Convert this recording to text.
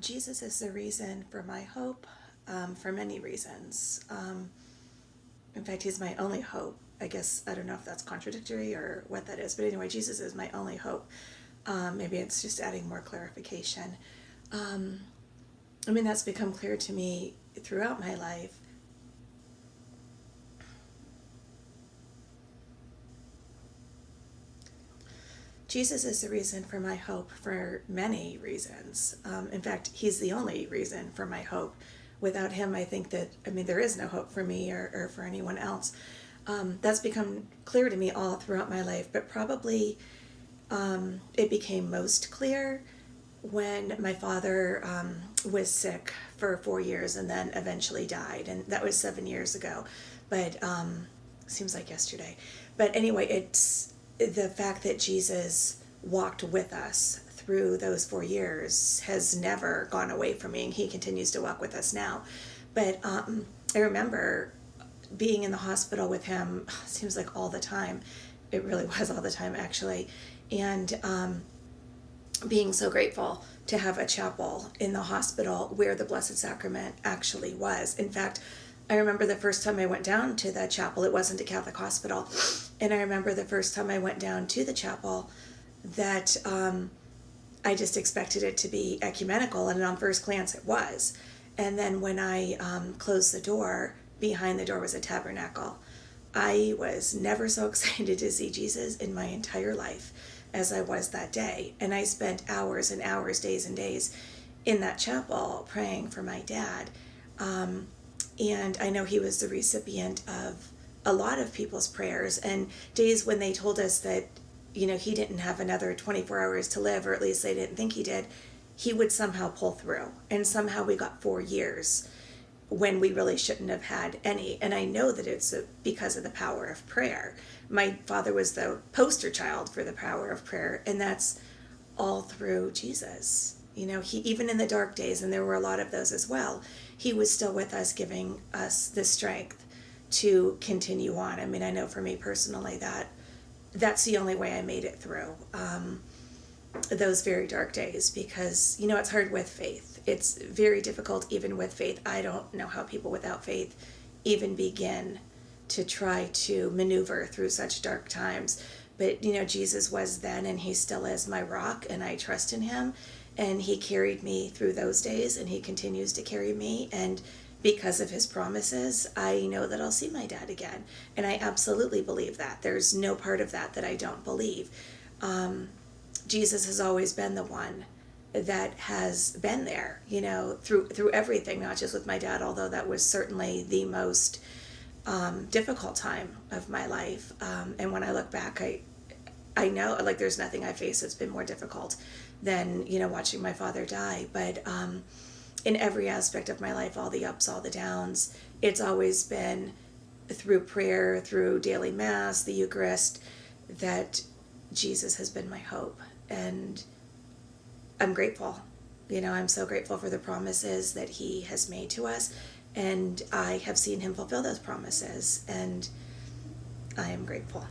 Jesus is the reason for my hope, for many reasons. In fact, he's my only hope. I guess, I don't know if that's contradictory or what that is, but anyway, Jesus is my only hope. Maybe it's just adding more clarification. Um, that's become clear to me throughout my life. Jesus is the reason for my hope for many reasons. In fact, he's the only reason for my hope. Without him, I think that, there is no hope for me or for anyone else. That's become clear to me all throughout my life, but probably it became most clear when my father was sick for 4 years and then eventually died. And that was 7 years ago. But seems like yesterday. But anyway, it's the fact that Jesus walked with us through those 4 years has never gone away from me, and he continues to walk with us now. But I remember being in the hospital with him, seems like all the time. It really was all the time, actually. And being so grateful to have a chapel in the hospital where the Blessed Sacrament actually was. In fact, I remember the first time I went down to the chapel, it wasn't a Catholic hospital, and I remember the first time I went down to the chapel that I just expected it to be ecumenical, and on first glance it was. And then when I closed the door, behind the door was a tabernacle. I was never so excited to see Jesus in my entire life as I was that day. And I spent hours and hours, days and days in that chapel praying for my dad. And I know he was the recipient of a lot of people's prayers, and days when they told us that, he didn't have another 24 hours to live, or at least they didn't think he did, he would somehow pull through. And somehow we got 4 years when we really shouldn't have had any. And I know that it's because of the power of prayer. My father was the poster child for the power of prayer, and that's all through Jesus. He, even in the dark days, and there were a lot of those as well, he was still with us, giving us the strength to continue on. I know for me personally that's the only way I made it through those very dark days, because it's hard with faith. It's very difficult even with faith. I don't know how people without faith even begin to try to maneuver through such dark times. But Jesus was then, and he still is, my rock, and I trust in him. And he carried me through those days, and he continues to carry me. And because of his promises, I know that I'll see my dad again. And I absolutely believe that. There's no part of that I don't believe. Jesus has always been the one that has been there, through everything, not just with my dad, although that was certainly the most difficult time of my life. And when I look back, I know, like, there's nothing I face that's been more difficult than, watching my father die. But in every aspect of my life, all the ups, all the downs, it's always been through prayer, through daily mass, the Eucharist, that Jesus has been my hope. And I'm grateful. I'm so grateful for the promises that he has made to us. And I have seen him fulfill those promises. And I am grateful.